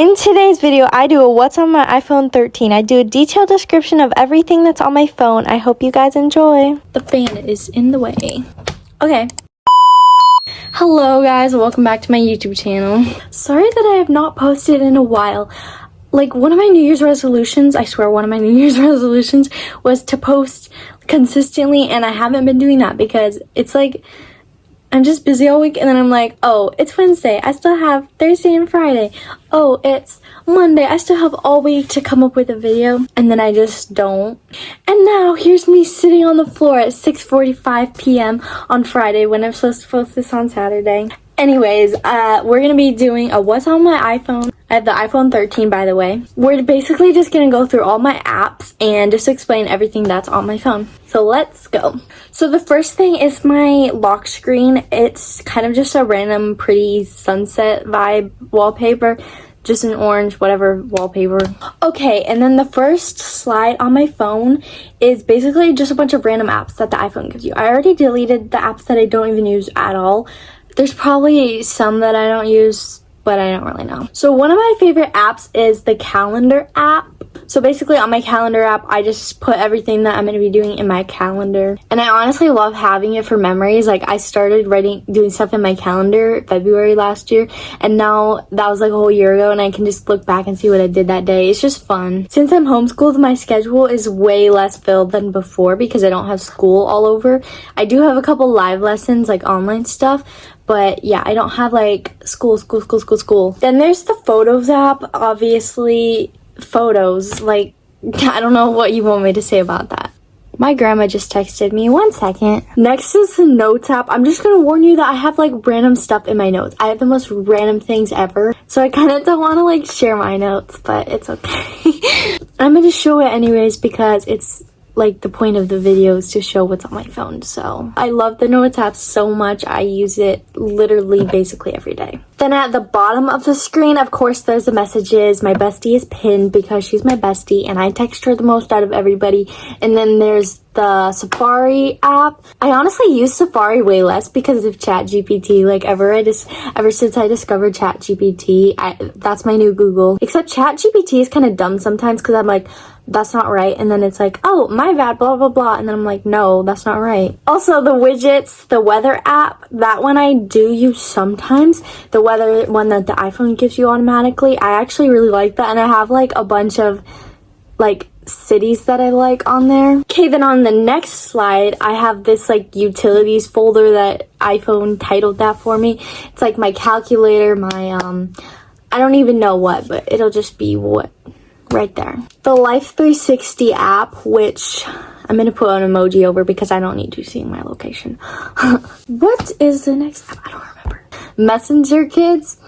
In today's video, I do a what's on my iPhone 13. I do a detailed description of everything that's on my phone. I hope you guys enjoy. The fan is in the way. Okay. Hello guys, welcome back to my YouTube channel. Sorry that I have not posted in a while. Like, one of my New Year's resolutions, I swear one of my New Year's resolutions was to post consistently, and I haven't been doing that because it's like I'm just busy all week, and then I'm like, oh, it's Wednesday, I still have Thursday and Friday. Oh, it's Monday, I still have all week to come up with a video, and then I just don't. And now here's me sitting on the floor at 6:45 p.m. on Friday when I'm supposed to post this on Saturday. Anyways, we're gonna be doing a what's on my iPhone. I have the iPhone 13, by the way. We're basically just gonna go through all my apps and just explain everything that's on my phone. So let's go. So the first thing is my lock screen. It's kind of just a random pretty sunset vibe wallpaper. Just an orange, whatever wallpaper. Okay, and then the first slide on my phone is basically just a bunch of random apps that the iPhone gives you. I already deleted the apps that I don't even use at all. There's probably some that I don't use, but I don't really know. So one of my favorite apps is the calendar app. So basically on my calendar app, I just put everything that I'm going to be doing in my calendar. And I honestly love having it for memories. Like, I started doing stuff in my calendar February last year, and now that was like a whole year ago, and I can just look back and see what I did that day. It's just fun. Since I'm homeschooled, my schedule is way less filled than before because I don't have school all over. I do have a couple live lessons, like online stuff, but yeah, I don't have like school. Then there's the Photos app. Obviously, photos, like, I don't know what you want me to say about that. My grandma just texted me. 1 second. Next is the Notes app. I'm just gonna warn you that I have like random stuff in my notes. I have the most random things ever, so I kind of don't want to like share my notes, but it's okay. I'm gonna show it anyways because it's like the point of the video is to show what's on my phone. So I love the Notes app so much. I use it literally basically every day. Then at the bottom of the screen, of course, there's the messages. My bestie is pinned because she's my bestie and I text her the most out of everybody. And then there's the Safari app. I honestly use Safari way less because of ChatGPT. Like, ever since I discovered ChatGPT, that's my new Google. Except ChatGPT is kind of dumb sometimes because I'm like, that's not right, and then it's like, oh, my bad, blah blah blah, and then I'm like, no, that's not right. Also, the widgets, the weather app, that one I do use sometimes. The weather one that the iPhone gives you automatically, I actually really like that, and I have like a bunch of like cities that I like on there. Okay, then on the next slide, I have this like utilities folder that iPhone titled that for me. It's like my calculator, my I don't even know what, but it'll just be what right there. The Life 360 app, which I'm gonna put an emoji over because I don't need you seeing my location. What is the next app? I don't remember. Messenger, kids.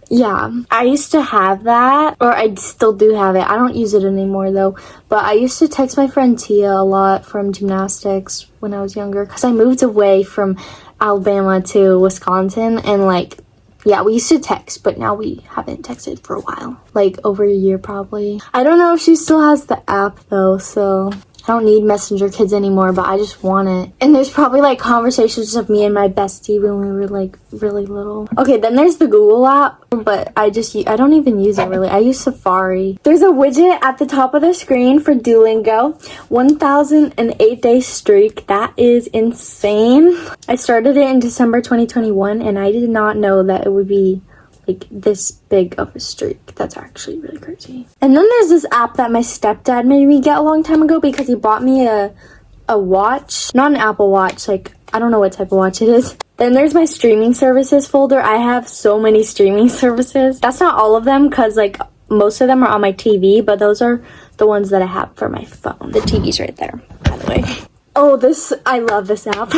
Yeah, I used to have that, or I still do have it. I don't use it anymore though, but I used to text my friend Tia a lot from gymnastics when I was younger because I moved away from Alabama to Wisconsin, and like, yeah, we used to text, but now we haven't texted for a while. Like, over a year, probably. I don't know if she still has the app, though, so I don't need Messenger, kids, anymore, but I just want it. And there's probably, like, conversations of me and my bestie when we were, like, really little. Okay, then there's the Google app, but I don't even use it, really. I use Safari. There's a widget at the top of the screen for Duolingo. 1,008-day streak. That is insane. I started it in December 2021, and I did not know that it would be like this big of a streak. That's actually really crazy. And then there's this app that my stepdad made me get a long time ago because he bought me a watch. Not an Apple Watch, like, I don't know what type of watch it is. Then there's my streaming services folder. I have so many streaming services. That's not all of them because like most of them are on my TV, but those are the ones that I have for my phone. The TV's right there, by the way. Oh, I love this app.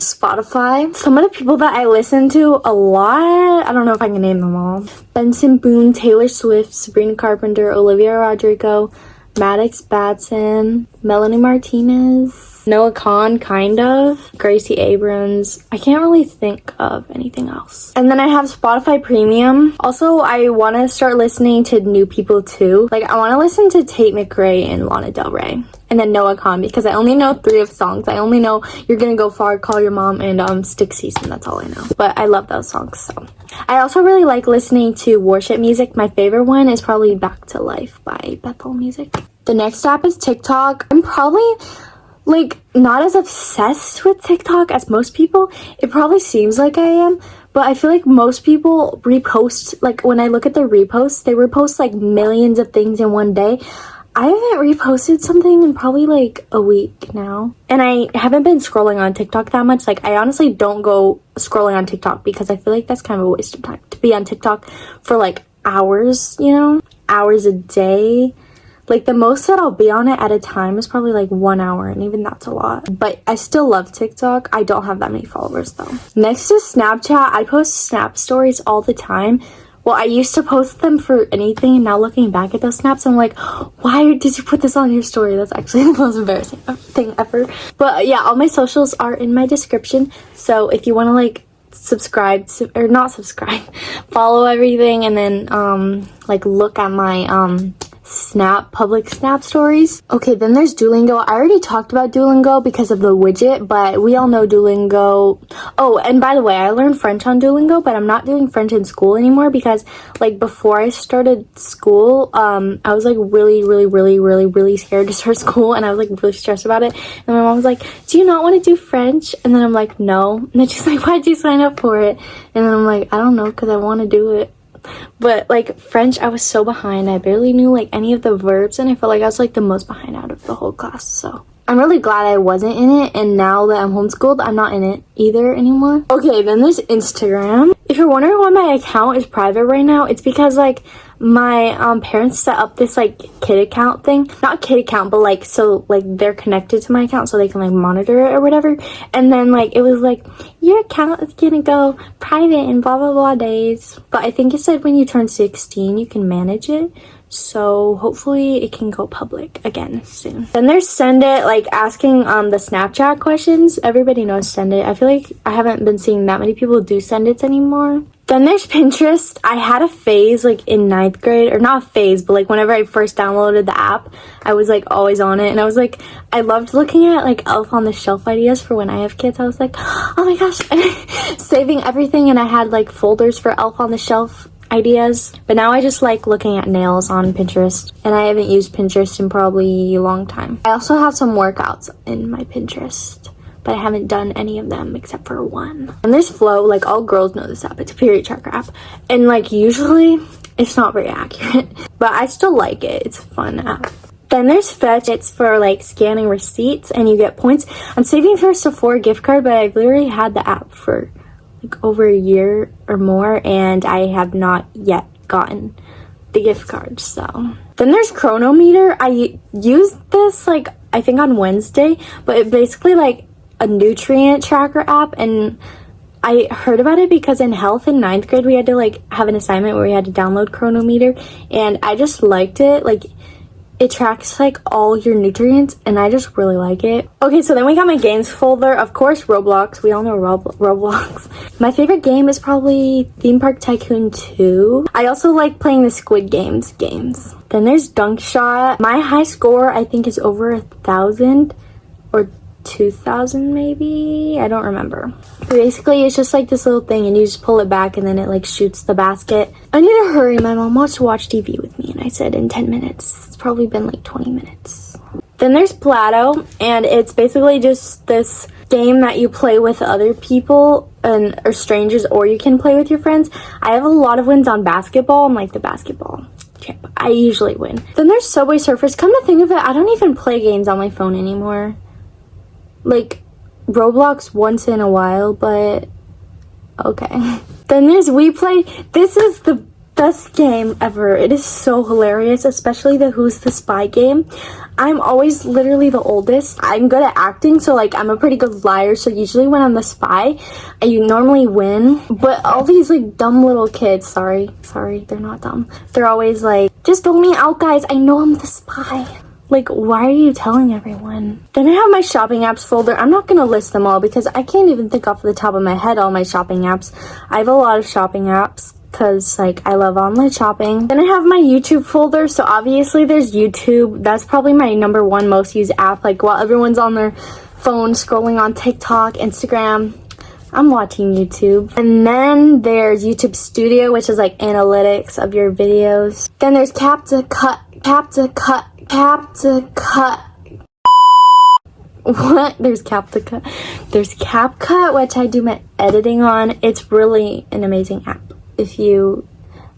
Spotify. Some of the people that I listen to a lot, I don't know if I can name them all. Benson Boone, Taylor Swift, Sabrina Carpenter, Olivia Rodrigo, Maddox Batson, Melanie Martinez. Noah Kahn, kind of. Gracie Abrams. I can't really think of anything else. And then I have Spotify Premium. Also, I want to start listening to new people too. Like, I want to listen to Tate McRae and Lana Del Rey. And then Noah Kahn, because I only know 3 of songs. I only know You're Gonna Go Far, Call Your Mom, and Stick Season. That's all I know. But I love those songs, so. I also really like listening to worship music. My favorite one is probably Back to Life by Bethel Music. The next app is TikTok. I'm probably, like, not as obsessed with TikTok as most people. It probably seems like I am. But I feel like most people repost, like, when I look at their reposts, they repost, like, millions of things in one day. I haven't reposted something in probably like a week now. And I haven't been scrolling on TikTok that much. Like, I honestly don't go scrolling on TikTok because I feel like that's kind of a waste of time to be on TikTok for like hours, you know? Hours a day. Like, the most that I'll be on it at a time is probably like 1 hour, and even that's a lot. But I still love TikTok. I don't have that many followers though. Next is Snapchat. I post Snap stories all the time. Well, I used to post them for anything, and now looking back at those snaps, I'm like, why did you put this on your story? That's actually the most embarrassing thing ever. But yeah, all my socials are in my description, so if you want to like subscribe to, or not subscribe, follow everything, and then like look at my public snap stories. Okay, then there's Duolingo. I already talked about Duolingo because of the widget, but we all know Duolingo. Oh, and by the way, I learned French on Duolingo, but I'm not doing French in school anymore because, like, before I started school, I was like really scared to start school, and I was like really stressed about it. And my mom was like, do you not want to do French? And then I'm like, no. And then she's like, why'd you sign up for it? And then I'm like, I don't know, because I want to do it. But like French, I was so behind. I barely knew like any of the verbs, and I felt like I was like the most behind out of the whole class. So I'm really glad I wasn't in it, and now that I'm homeschooled, I'm not in it either anymore. Okay, then there's Instagram. If you're wondering why my account is private right now, it's because like my parents set up this like kid account thing. Not kid account, but like, so like they're connected to my account so they can like monitor it or whatever. And then like it was like, your account is gonna go private in blah blah blah days. But I think it said when you turn 16 you can manage it. So hopefully it can go public again soon. Then there's Sendit, like asking the Snapchat questions. Everybody knows Sendit. I feel like I haven't been seeing that many people do Sendits anymore. Then there's Pinterest. I had a phase like in 9th grade, or not a phase, but like whenever I first downloaded the app, I was like always on it, and I was like, I loved looking at like Elf on the Shelf ideas for when I have kids. I was like, oh my gosh, saving everything, and I had like folders for Elf on the Shelf ideas. But now I just like looking at nails on Pinterest, and I haven't used Pinterest in probably a long time. I also have some workouts in my Pinterest, but I haven't done any of them except for one. And there's Flow. Like, all girls know this app. It's a period tracker app, and like usually it's not very accurate, but I still like it. It's a fun app. Then there's Fetch. It's for like scanning receipts and you get points. I'm saving for a Sephora gift card, but I've literally had the app for like over a year or more, and I have not yet gotten the gift card. So then there's Chronometer. I used this like I think on Wednesday, but it basically like a nutrient tracker app, and I heard about it because in health in 9th grade we had to like have an assignment where we had to download Chronometer, and I just liked it. Like, it tracks like all your nutrients, and I just really like it. Okay, so then we got my games folder. Of course, Roblox. We all know Roblox. My favorite game is probably Theme Park Tycoon 2. I also like playing the Squid Games games. Then there's Dunk Shot. My high score I think is over 1,000 or 2,000 maybe. I don't remember. But basically it's just like this little thing, and you just pull it back and then it like shoots the basket. I need to hurry. My mom wants to watch TV with me, and I said in 10 minutes. It's probably been like 20 minutes. Then there's Plato, and it's basically just this game that you play with other people or strangers, or you can play with your friends. I have a lot of wins on basketball. I'm like the basketball champ. I usually win. Then there's Subway Surfers. Come to think of it, I don't even play games on my phone anymore. Like Roblox once in a while, but okay. Then there's WePlay. This is the best game ever. It is so hilarious, especially the Who's the Spy game. I'm always literally the oldest. I'm good at acting, so like I'm a pretty good liar, so usually when I'm the spy, I normally win. But all these like dumb little kids, sorry, they're not dumb. They're always like, just vote me out, guys. I know I'm the spy. Like, why are you telling everyone? Then I have my shopping apps folder. I'm not gonna list them all because I can't even think off the top of my head all my shopping apps. I have a lot of shopping apps because, like, I love online shopping. Then I have my YouTube folder. So obviously there's YouTube. That's probably my #1 most used app. Like, while everyone's on their phone scrolling on TikTok, Instagram, I'm watching YouTube. And then there's YouTube Studio, which is like analytics of your videos. Then there's CapCut. What? There's CapCut. There's CapCut, which I do my editing on. It's really an amazing app. If you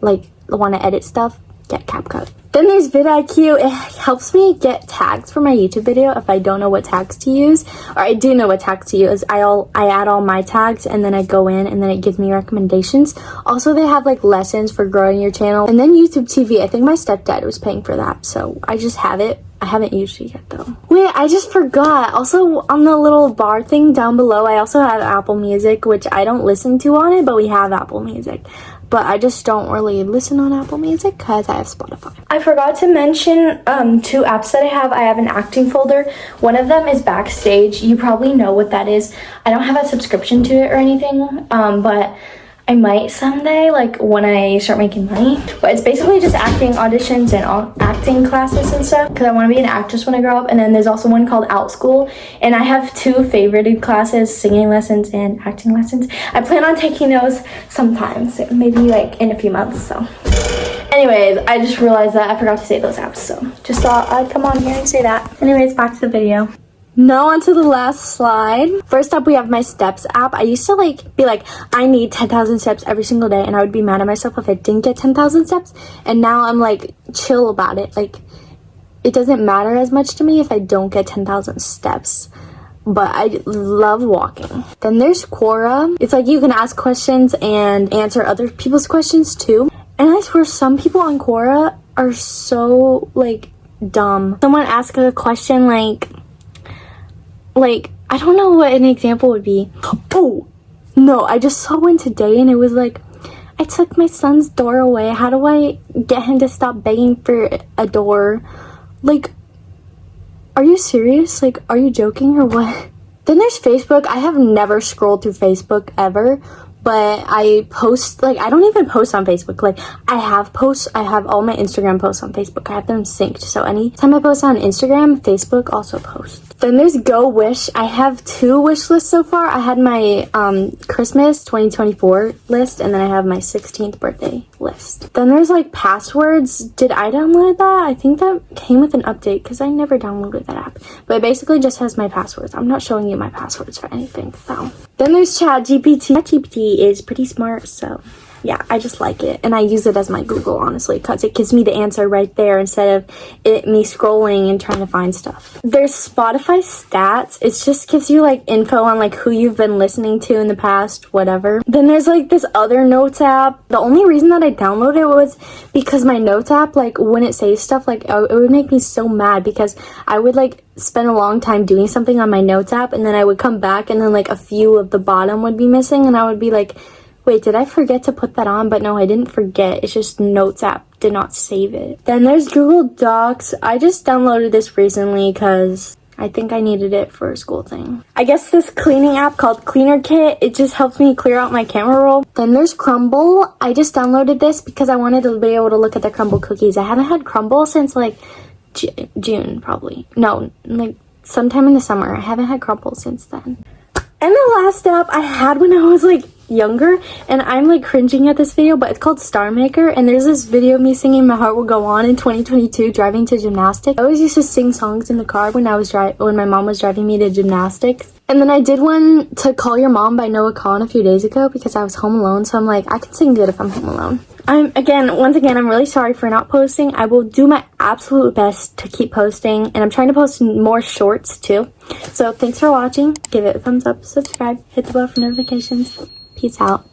like want to edit stuff, get CapCut. Then there's vidIQ. It helps me get tags for my YouTube video if I don't know what tags to use. Or I do know what tags to use. I add all my tags and then I go in and then it gives me recommendations. Also, they have like lessons for growing your channel. And then YouTube TV. I think my stepdad was paying for that. So I just have it. I haven't used it yet though. Wait, I just forgot. Also, on the little bar thing down below, I also have Apple Music, which I don't listen to on it, but we have Apple Music. But I just don't really listen on Apple Music because I have Spotify. I forgot to mention 2 apps that I have. I have an acting folder. One of them is Backstage. You probably know what that is. I don't have a subscription to it or anything, but I might someday, like when I start making money. But it's basically just acting auditions and acting classes and stuff because I want to be an actress when I grow up. And then there's also one called Out School, and I have 2 favorited classes, singing lessons and acting lessons. I plan on taking those sometimes, maybe like in a few months. So anyways, I just realized that I forgot to say those apps, so just thought I'd come on here and say that. Anyways, back to the video. Now onto the last slide. First up, we have my steps app. I used to be like, I need 10,000 steps every single day, and I would be mad at myself if I didn't get 10,000 steps. And now I'm like chill about it. Like, it doesn't matter as much to me if I don't get 10,000 steps. But I love walking. Then there's Quora. It's like you can ask questions and answer other people's questions too. And I swear some people on Quora are so like dumb. Someone asked a question like I don't know what an example would be. Oh no, I just saw one today and it was like, I took my son's door away. How do I get him to stop begging for a door? Like, are you serious? Like, are you joking or what? Then there's Facebook. I have never scrolled through Facebook ever, but I post, like, I don't even post on Facebook. Like, I have posts. I have all my Instagram posts on Facebook. I have them synced. So anytime I post on Instagram, Facebook also posts. Then there's Go Wish. I have 2 wish lists so far. I had my Christmas 2024 list, and then I have my 16th birthday list. Then there's like passwords. Did I download that? I think that came with an update because I never downloaded that app. But it basically just has my passwords. I'm not showing you my passwords for anything. So then there's ChatGPT. ChatGPT is pretty smart, so yeah, I just like it, and I use it as my Google, honestly, because it gives me the answer right there instead of me scrolling and trying to find stuff. There's Spotify stats. It just gives you like info on like who you've been listening to in the past, whatever. Then there's like this other notes app. The only reason that I downloaded it was because my notes app, like when it says stuff, like it would make me so mad because I would like spend a long time doing something on my notes app, and then I would come back and then like a few of the bottom would be missing, and I would be like, wait, did I forget to put that on? But no, I didn't forget. It's just Notes app did not save it. Then there's Google Docs. I just downloaded this recently because I think I needed it for a school thing. I guess this cleaning app called Cleaner Kit, it just helps me clear out my camera roll. Then there's Crumble. I just downloaded this because I wanted to be able to look at the Crumble cookies. I haven't had Crumble since like June, probably. No, like sometime in the summer. I haven't had Crumble since then. And the last app I had when I was like younger, and I'm like cringing at this video, but it's called Star Maker, and there's this video of me singing My Heart Will Go On in 2022 driving to gymnastics. I always used to sing songs in the car when my mom was driving me to gymnastics. And then I did one to Call Your Mom by Noah Kahan a few days ago because I was home alone, so I'm like, I can sing good if I'm home alone. Once again, I'm really sorry for not posting. I will do my absolute best to keep posting, and I'm trying to post more shorts too. So thanks for watching. Give it a thumbs up, subscribe, hit the bell for notifications. Peace out.